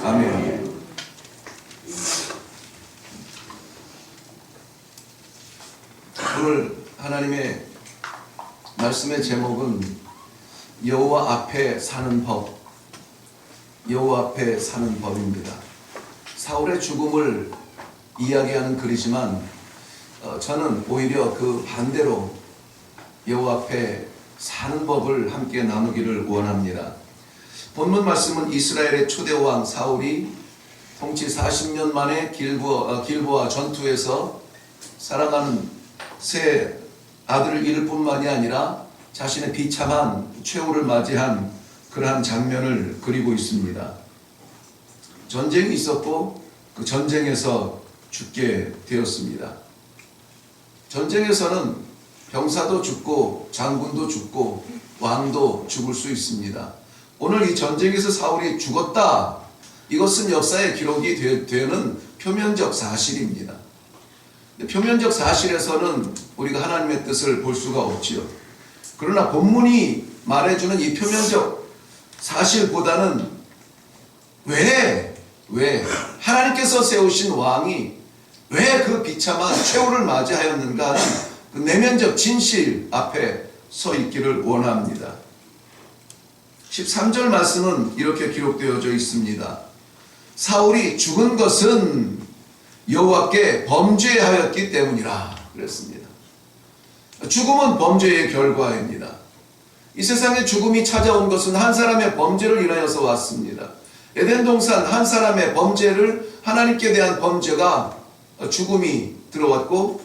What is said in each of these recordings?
아멘. 오늘 하나님의 말씀의 제목은 여호와 앞에 사는 법, 여호와 앞에 사는 법입니다. 사울의 죽음을 이야기하는 글이지만 저는 오히려 그 반대로 여호와 앞에 사는 법을 함께 나누기를 원합니다. 본문 말씀은 이스라엘의 초대왕 사울이 통치 40년 만에 길보아 전투에서 사랑하는 새 아들을 잃을 뿐만이 아니라 자신의 비참한 최후를 맞이한 그러한 장면을 그리고 있습니다. 전쟁이 있었고 그 전쟁에서 죽게 되었습니다. 전쟁에서는 병사도 죽고 장군도 죽고 왕도 죽을 수 있습니다. 오늘 이 전쟁에서 사울이 죽었다, 이것은 역사의 기록이 되는 표면적 사실입니다. 표면적 사실에서는 우리가 하나님의 뜻을 볼 수가 없지요. 그러나 본문이 말해주는 이 표면적 사실보다는 왜 하나님께서 세우신 왕이 왜 그 비참한 최후를 맞이하였는가 하는 그 내면적 진실 앞에 서 있기를 원합니다. 13절 말씀은 이렇게 기록되어져 있습니다. 사울이 죽은 것은 여호와께 범죄하였기 때문이라 그랬습니다. 죽음은 범죄의 결과입니다. 이 세상에 죽음이 찾아온 것은 한 사람의 범죄를 인하여서 왔습니다. 에덴 동산 한 사람의 범죄를, 하나님께 대한 범죄가 죽음이 들어왔고,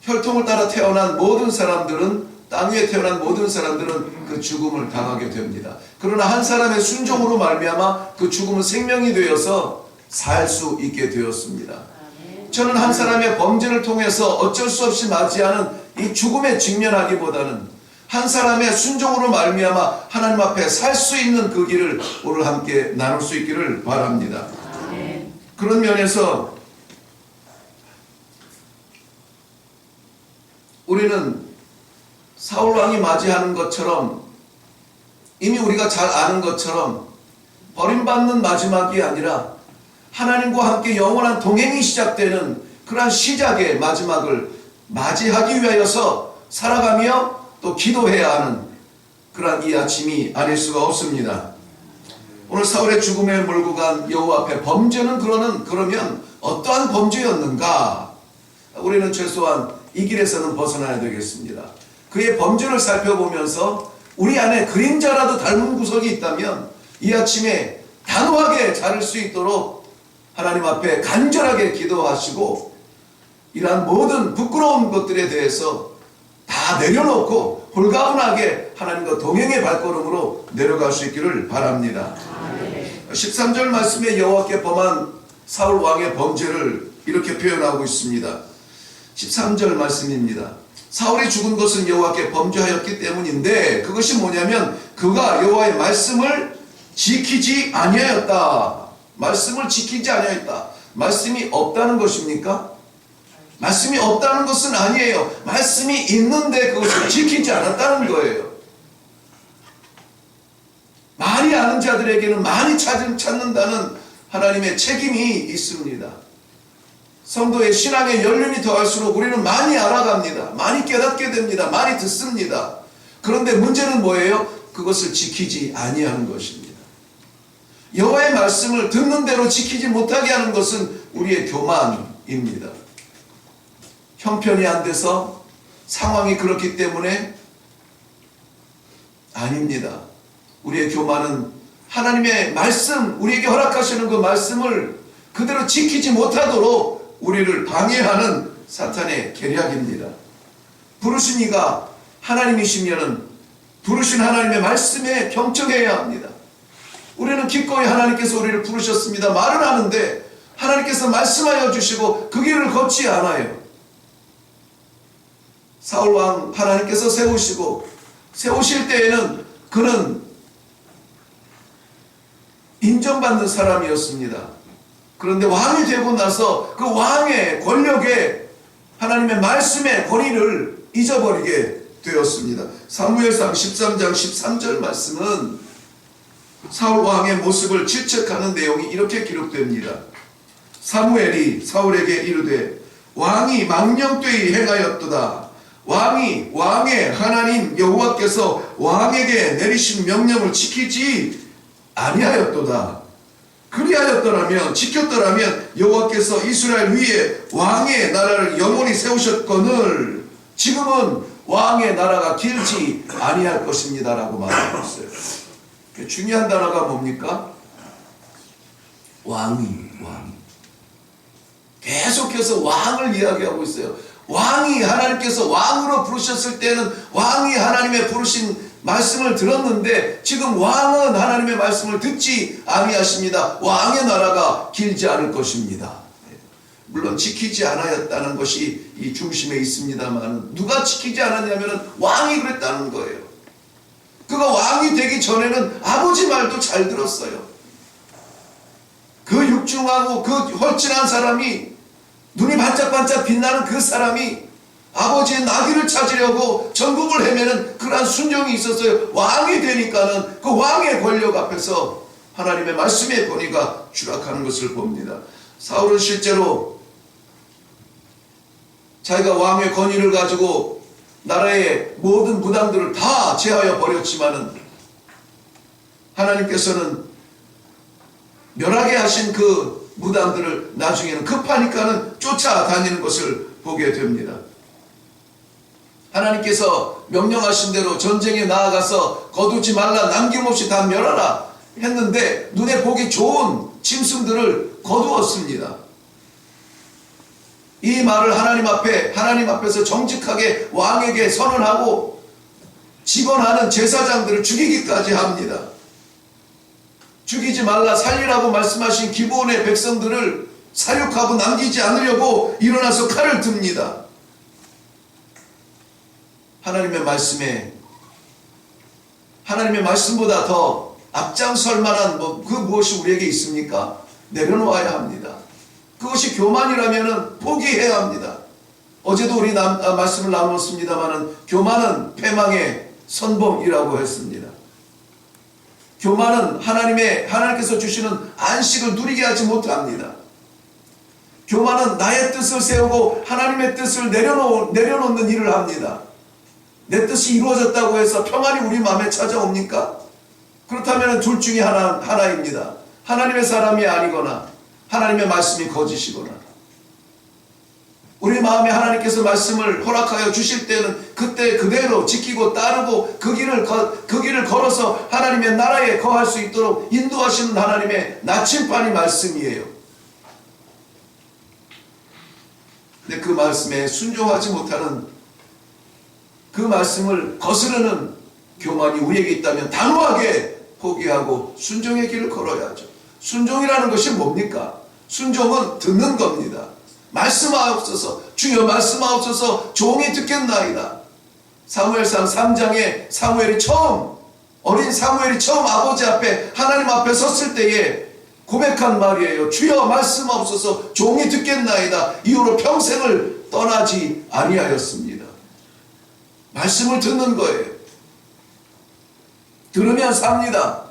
혈통을 따라 태어난 모든 사람들은, 땅 위에 태어난 모든 사람들은 그 죽음을 당하게 됩니다. 그러나 한 사람의 순종으로 말미암아 그 죽음은 생명이 되어서 살 수 있게 되었습니다. 저는 한 사람의 범죄를 통해서 어쩔 수 없이 맞이하는 이 죽음에 직면하기보다는 한 사람의 순종으로 말미암아 하나님 앞에 살 수 있는 그 길을 오늘 함께 나눌 수 있기를 바랍니다. 그런 면에서 우리는 사울 왕이 맞이하는 것처럼, 이미 우리가 잘 아는 것처럼 버림받는 마지막이 아니라 하나님과 함께 영원한 동행이 시작되는 그러한 시작의 마지막을 맞이하기 위하여서 살아가며 또 기도해야 하는 그러한 이 아침이 아닐 수가 없습니다. 오늘 사울의 죽음에 몰고 간 여호와 앞에 범죄는 그러면 어떠한 범죄였는가? 우리는 최소한 이 길에서는 벗어나야 되겠습니다. 그의 범죄를 살펴보면서 우리 안에 그림자라도 닮은 구석이 있다면 이 아침에 단호하게 자를 수 있도록 하나님 앞에 간절하게 기도하시고, 이러한 모든 부끄러운 것들에 대해서 다 내려놓고 홀가분하게 하나님과 동행의 발걸음으로 내려갈 수 있기를 바랍니다. 13절 말씀에 여호와께 범한 사울 왕의 범죄를 이렇게 표현하고 있습니다. 13절 말씀입니다. 사울이 죽은 것은 여호와께 범죄하였기 때문인데, 그것이 뭐냐면 그가 여호와의 말씀을 지키지 아니하였다. 말씀을 지키지 아니하였다. 말씀이 없다는 것입니까? 말씀이 없다는 것은 아니에요. 말씀이 있는데 그것을 지키지 않았다는 거예요. 많이 아는 자들에게는 많이 찾는다는 하나님의 책임이 있습니다. 성도의 신앙의 연륜이 더할수록 우리는 많이 알아갑니다. 많이 깨닫게 됩니다. 많이 듣습니다. 그런데 문제는 뭐예요? 그것을 지키지 아니하는 것입니다. 여호와의 말씀을 듣는 대로 지키지 못하게 하는 것은 우리의 교만입니다. 형편이 안 돼서, 상황이 그렇기 때문에 아닙니다. 우리의 교만은 하나님의 말씀, 우리에게 허락하시는 그 말씀을 그대로 지키지 못하도록 우리를 방해하는 사탄의 계략입니다. 부르신 이가 하나님이시면은 부르신 하나님의 말씀에 경청해야 합니다. 우리는 기꺼이 하나님께서 우리를 부르셨습니다. 말은 하는데 하나님께서 말씀하여 주시고 그 길을 걷지 않아요. 사울왕 하나님께서 세우실 때에는 그는 인정받는 사람이었습니다. 그런데 왕이 되고 나서 그 왕의 권력에 하나님의 말씀의 권위를 잊어버리게 되었습니다. 사무엘상 13장 13절 말씀은 사울 왕의 모습을 질책하는 내용이 이렇게 기록됩니다. 사무엘이 사울에게 이르되 왕이 망령되이 행하였도다. 왕이 왕의 하나님 여호와께서 왕에게 내리신 명령을 지키지 아니하였도다. 그리하였더라면 지켰더라면 여호와께서 이스라엘 위에 왕의 나라를 영원히 세우셨거늘 지금은 왕의 나라가 길지 아니할 것입니다 라고 말하고 있어요. 중요한 단어가 뭡니까? 왕이. 계속해서 왕을 이야기하고 있어요. 왕이, 하나님께서 왕으로 부르셨을 때는 왕이 하나님의 부르신 말씀을 들었는데 지금 왕은 하나님의 말씀을 듣지 아니하십니다. 왕의 나라가 길지 않을 것입니다. 물론 지키지 않았다는 것이 이 중심에 있습니다만 누가 지키지 않았냐면 왕이 그랬다는 거예요. 그가 왕이 되기 전에는 아버지 말도 잘 들었어요. 그 육중하고 그 헐진한 사람이, 눈이 반짝반짝 빛나는 그 사람이 아버지의 나귀를 찾으려고 전국을 헤매는 그러한 순종이 있었어요. 왕이 되니까는 그 왕의 권력 앞에서 하나님의 말씀의 권위가 추락하는 것을 봅니다. 사울은 실제로 자기가 왕의 권위를 가지고 나라의 모든 무당들을 다 제하여 버렸지만은 하나님께서는 멸하게 하신 그 무당들을 나중에는 급하니까는 쫓아다니는 것을 보게 됩니다. 하나님께서 명령하신 대로 전쟁에 나아가서 거두지 말라, 남김없이 다 멸하라 했는데 눈에 보기 좋은 짐승들을 거두었습니다. 이 말을 하나님 앞에서 정직하게 왕에게 선언하고 직언하는 제사장들을 죽이기까지 합니다. 죽이지 말라, 살리라고 말씀하신 기브온의 백성들을 사육하고 남기지 않으려고 일어나서 칼을 듭니다. 하나님의 말씀보다 더 앞장설 만한 그 무엇이 우리에게 있습니까? 내려놓아야 합니다. 그것이 교만이라면 포기해야 합니다. 어제도 우리 말씀을 나누었습니다만 교만은 패망의 선봉이라고 했습니다. 교만은 하나님께서 주시는 안식을 누리게 하지 못합니다. 교만은 나의 뜻을 세우고 하나님의 뜻을 내려놓는 일을 합니다. 내 뜻이 이루어졌다고 해서 평안이 우리 마음에 찾아옵니까? 그렇다면 둘 중에 하나입니다. 하나님의 사람이 아니거나 하나님의 말씀이 거짓이거나. 우리 마음에 하나님께서 말씀을 허락하여 주실 때는 그때 그대로 지키고 따르고 그 길을 걸어서 하나님의 나라에 거할 수 있도록 인도하시는 하나님의 나침반이 말씀이에요. 근데 그 말씀에 순종하지 못하는, 그 말씀을 거스르는 교만이 우리에게 있다면 단호하게 포기하고 순종의 길을 걸어야죠. 순종이라는 것이 뭡니까? 순종은 듣는 겁니다. 말씀하옵소서, 주여 말씀하옵소서, 종이 듣겠나이다. 사무엘상 3장에 어린 사무엘이 처음 아버지 앞에, 하나님 앞에 섰을 때에 고백한 말이에요. 주여 말씀하옵소서, 종이 듣겠나이다. 이후로 평생을 떠나지 아니하였습니다. 말씀을 듣는 거예요. 들으면 삽니다.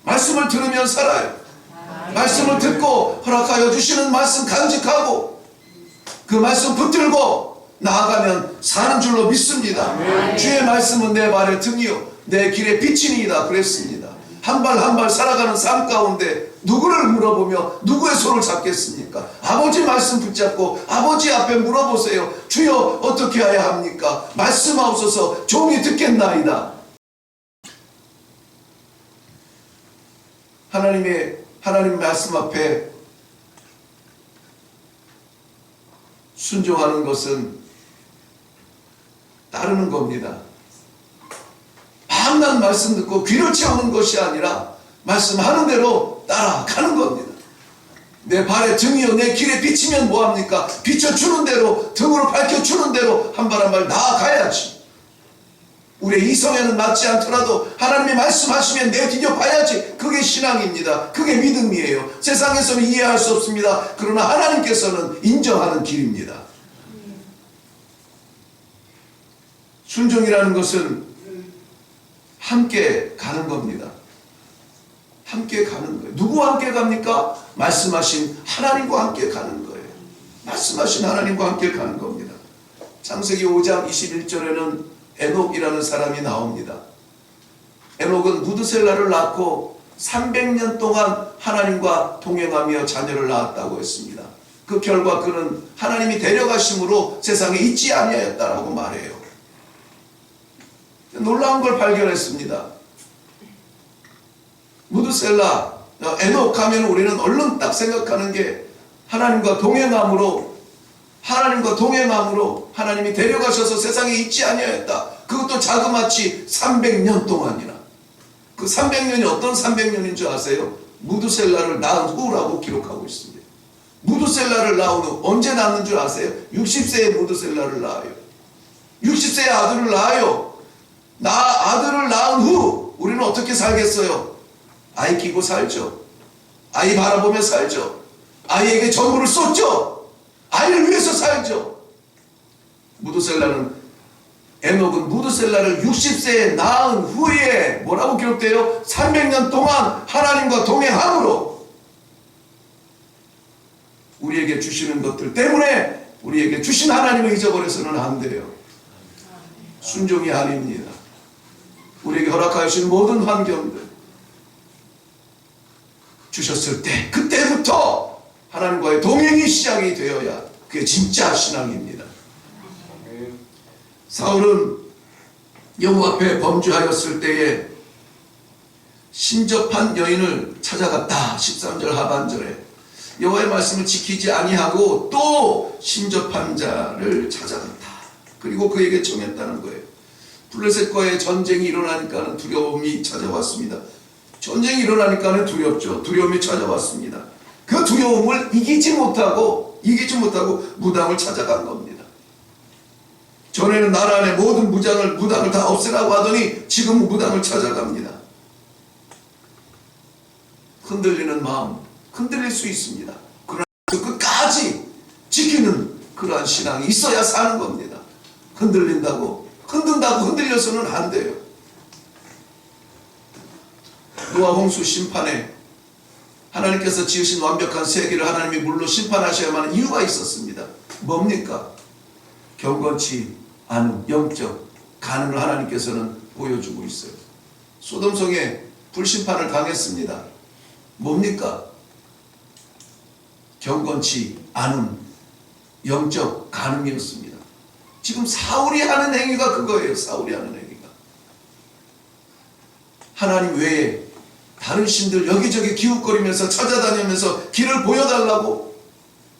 말씀을 들으면 살아요. 말씀을 듣고 허락하여 주시는 말씀 간직하고 그 말씀 붙들고 나아가면 사는 줄로 믿습니다. 주의 말씀은 내 발의 등이요 내 길의 빛이니이다 그랬습니다. 한 발 한 발 살아가는 삶 가운데 누구를 물어보며 누구의 손을 잡겠습니까? 아버지 말씀 붙잡고 아버지 앞에 물어보세요. 주여 어떻게 해야 합니까? 말씀하옵소서, 종이 듣겠나이다. 하나님 말씀 앞에 순종하는 것은 따르는 겁니다. 밤낮 말씀 듣고 귀를 채우는 것이 아니라 말씀하는 대로 따라가는 겁니다. 내 발의 등이요 내 길에 비치면 뭐합니까? 비춰주는 대로, 등으로 밝혀주는 대로 한 발 한 발 나아가야지. 우리의 이성에는 맞지 않더라도 하나님이 말씀하시면 내디뎌 봐야지. 그게 신앙입니다. 그게 믿음이에요. 세상에서는 이해할 수 없습니다. 그러나 하나님께서는 인정하는 길입니다. 순종이라는 것은 함께 가는 겁니다. 함께 가는 거예요. 누구와 함께 갑니까? 말씀하신 하나님과 함께 가는 거예요. 말씀하신 하나님과 함께 가는 겁니다. 창세기 5장 21절에는 에녹이라는 사람이 나옵니다. 에녹은 무드셀라를 낳고 300년 동안 하나님과 동행하며 자녀를 낳았다고 했습니다. 그 결과 그는 하나님이 데려가심으로 세상에 있지 아니하였다라고 말해요. 놀라운 걸 발견했습니다. 무드셀라, 에녹 하면 우리는 얼른 딱 생각하는 게 하나님과 동행함으로 하나님이 데려가셔서 세상에 있지 아니하였다. 그것도 자그마치 300년 동안이나. 그 300년이 어떤 300년인 줄 아세요? 무드셀라를 낳은 후라고 기록하고 있습니다. 무드셀라를 낳은 후 언제 낳는 줄 아세요? 60세에 무드셀라를 낳아요. 60세에 아들을 낳아요. 아들을 낳은 후 우리는 어떻게 살겠어요? 아이 키고 살죠. 아이 바라보며 살죠. 아이에게 전부를 쏟죠. 아이를 위해서 살죠. 에녹은 무드셀라를 60세에 낳은 후에 뭐라고 기록돼요? 300년 동안 하나님과 동행함으로 우리에게 주시는 것들 때문에 우리에게 주신 하나님을 잊어버려서는 안 돼요. 순종이 아닙니다. 우리에게 허락하신 모든 환경들 주셨을 때 그때부터 하나님과의 동행이 시작이 되어야 그게 진짜 신앙입니다. 사울은 여호와 앞에 범죄하였을 때에 신접한 여인을 찾아갔다. 13절 하반절에 여호와의 말씀을 지키지 아니하고 또 신접한 자를 찾아갔다. 그리고 그에게 청했다는 거예요. 블레셋과의 전쟁이 일어나니까는 두려움이 찾아왔습니다. 전쟁이 일어나니까는 두렵죠. 두려움이 찾아왔습니다. 그 두려움을 이기지 못하고 무당을 찾아간 겁니다. 전에는 나라 안에 모든 무당을 다 없애라고 하더니 지금은 무당을 찾아갑니다. 흔들리는 마음, 흔들릴 수 있습니다. 그러나 끝까지 지키는 그러한 신앙이 있어야 사는 겁니다. 흔든다고 흔들려서는 안 돼요. 노아 홍수 심판에 하나님께서 지으신 완벽한 세계를 하나님이 물로 심판하셔야만 하는 이유가 있었습니다. 뭡니까? 경건치 않은 영적 가능을 하나님께서는 보여주고 있어요. 소돔성에 불심판을 당했습니다. 뭡니까? 경건치 않은 영적 가능이었습니다. 지금 사울이 하는 행위가 그거예요. 사울이 하는 행위가. 하나님 외에 다른 신들 여기저기 기웃거리면서 찾아다니면서 길을 보여달라고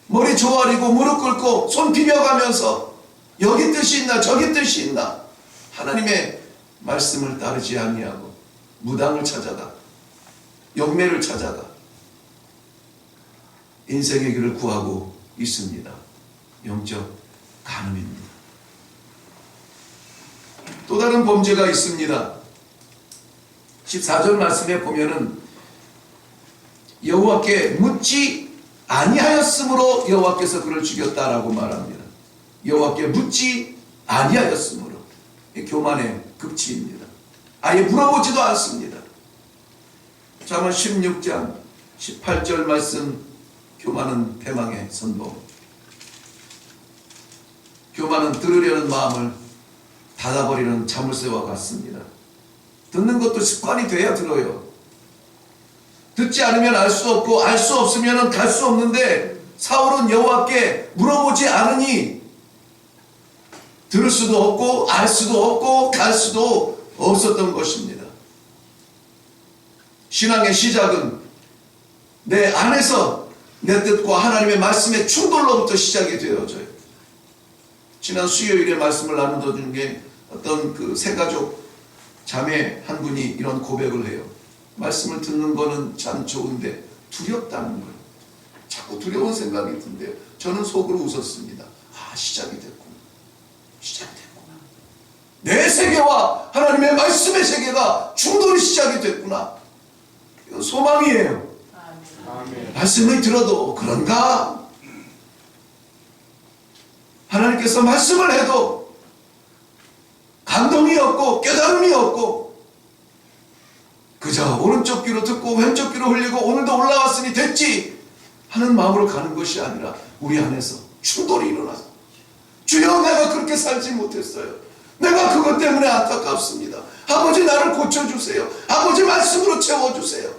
머리 조아리고 무릎 꿇고 손 비벼가면서 여기 뜻이 있나 저기 뜻이 있나 하나님의 말씀을 따르지 아니하고 무당을 찾아가 영매를 찾아가 인생의 길을 구하고 있습니다. 영적 간음입니다. 또 다른 범죄가 있습니다. 14절 말씀에 보면은 여호와께 묻지 아니하였으므로 여호와께서 그를 죽였다라고 말합니다. 여호와께 묻지 아니하였으므로. 교만의 극치입니다. 아예 물어보지도 않습니다. 잠언 16장 18절 말씀, 교만은 패망의 선봉. 교만은 들으려는 마음을 닫아버리는 자물쇠와 같습니다. 듣는 것도 습관이 돼야 들어요. 듣지 않으면 알 수 없고 알 수 없으면 갈 수 없는데 사울은 여호와께 물어보지 않으니 들을 수도 없고 알 수도 없고 갈 수도 없었던 것입니다. 신앙의 시작은 내 안에서 내 뜻과 하나님의 말씀의 충돌로부터 시작이 되어져요. 지난 수요일에 말씀을 나누던 중에 어떤 그 새가족 자매 한 분이 이런 고백을 해요. 말씀을 듣는 거는 참 좋은데 두렵다는 거예요. 자꾸 두려운 생각이 든대요. 저는 속으로 웃었습니다. 시작이 됐구나. 내 세계와 하나님의 말씀의 세계가 충돌이 시작이 됐구나. 이건 소망이에요. 아멘. 말씀을 들어도 그런가? 하나님께서 말씀을 해도 감동이 없고 깨달음이 없고 그저 오른쪽 귀로 듣고 왼쪽 귀로 흘리고 오늘도 올라왔으니 됐지 하는 마음으로 가는 것이 아니라 우리 안에서 충돌이 일어나서 주여 내가 그렇게 살지 못했어요. 내가 그것 때문에 안타깝습니다. 아버지 나를 고쳐주세요. 아버지 말씀으로 채워주세요.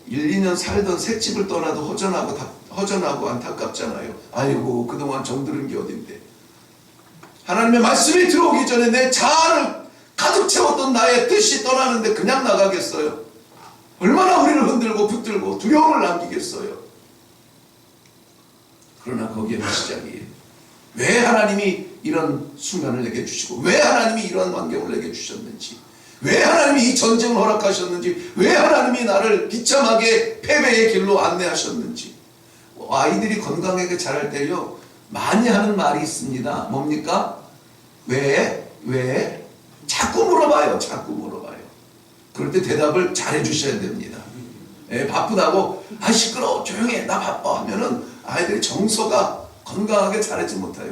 1, 2년 살던 새집을 떠나도 허전하고 안타깝잖아요. 아이고 그동안 정들은 게 어딘데. 하나님의 말씀이 들어오기 전에 내 자아를 가득 채웠던 나의 뜻이 떠나는데 그냥 나가겠어요? 얼마나 우리를 흔들고 붙들고 두려움을 남기겠어요? 그러나 거기에는 시작이에요. 왜 하나님이 이런 순간을 내게 주시고 왜 하나님이 이런 환경을 내게 주셨는지 왜 하나님이 이 전쟁을 허락하셨는지 왜 하나님이 나를 비참하게 패배의 길로 안내하셨는지. 아이들이 건강하게 자랄 때요 많이 하는 말이 있습니다. 뭡니까? 왜? 자꾸 물어봐요. 자꾸 물어봐요. 그럴 때 대답을 잘해 주셔야 됩니다. 바쁘다고 시끄러워 조용히 해 나 바빠 하면은 아이들이 정서가 건강하게 자라지 못해요.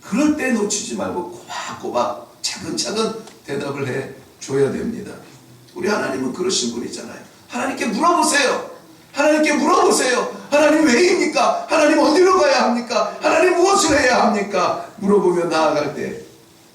그럴 때 놓치지 말고 꼬박꼬박 차근차근 대답을 해 줘야 됩니다. 우리 하나님은 그러신 분이잖아요. 하나님께 물어보세요. 하나님께 물어보세요. 하나님 왜입니까? 하나님 어디로 가야 합니까? 하나님 무엇을 해야 합니까? 물어보며 나아갈 때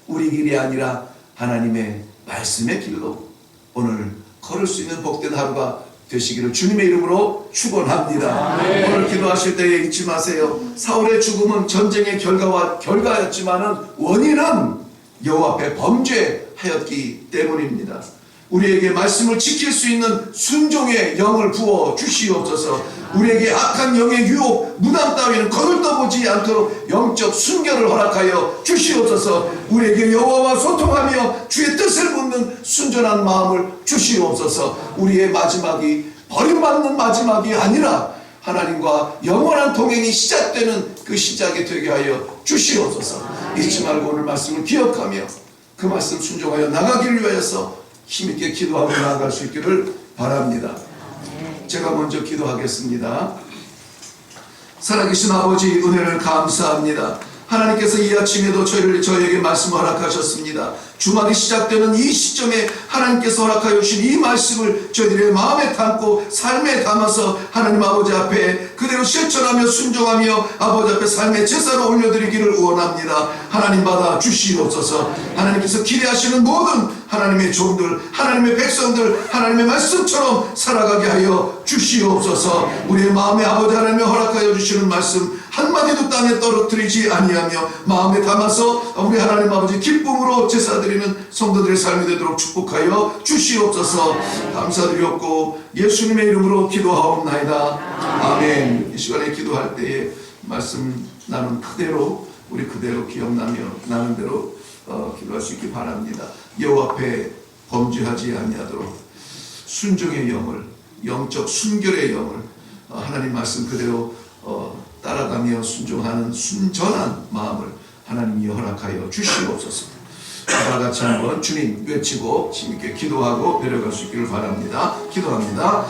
우리 길이 아니라 하나님의 말씀의 길로 오늘 걸을 수 있는 복된 하루가 되시기를 주님의 이름으로 축원합니다. 오늘 기도하실 때에 잊지 마세요. 사울의 죽음은 전쟁의 결과였지만은 원인은 여호와 앞에 범죄하였기 때문입니다. 우리에게 말씀을 지킬 수 있는 순종의 영을 부어 주시옵소서. 우리에게 악한 영의 유혹, 무당 따위는 거들떠보지 않도록 영적 순결을 허락하여 주시옵소서. 우리에게 여호와와 소통하며 주의 뜻을 묻는 순전한 마음을 주시옵소서. 우리의 마지막이 버림받는 마지막이 아니라 하나님과 영원한 동행이 시작되는 그 시작이 되게 하여 주시옵소서. 잊지 말고 오늘 말씀을 기억하며 그 말씀 순종하여 나가기를 위하여서 힘있게 기도하고 나아갈 수 있기를 바랍니다. 제가 먼저 기도하겠습니다. 살아계신 아버지 은혜를 감사합니다. 하나님께서 이 아침에도 저에게 말씀을 허락하셨습니다. 주말이 시작되는 이 시점에 하나님께서 허락하여 주신 이 말씀을 저희들의 마음에 담고 삶에 담아서 하나님 아버지 앞에 그대로 실천하며 순종하며 아버지 앞에 삶의 제사로 올려드리기를 원합니다. 하나님 받아 주시옵소서. 하나님께서 기대하시는 모든 하나님의 종들, 하나님의 백성들, 하나님의 말씀처럼 살아가게 하여 주시옵소서. 우리의 마음에 아버지 하나님이 허락하여 주시는 말씀 한마디도 땅에 떨어뜨리지 아니하며 마음에 담아서 우리 하나님 아버지 기쁨으로 제사드리는 성도들의 삶이 되도록 축복하여 주시옵소서. 감사드렸고 예수님의 이름으로 기도하옵나이다. 아멘. 이 시간에 기도할 때에 말씀 나눈 그대로 우리 그대로 기억나며 나는 대로 기도할 수 있기 바랍니다. 여호와 앞에 범죄하지 아니하도록 순종의 영을, 영적 순결의 영을 하나님 말씀 그대로 따라가며 순종하는 순전한 마음을 하나님이 허락하여 주시옵소서. 다 같이 한번 주님 외치고 힘있게 기도하고 내려갈 수 있기를 바랍니다. 기도합니다.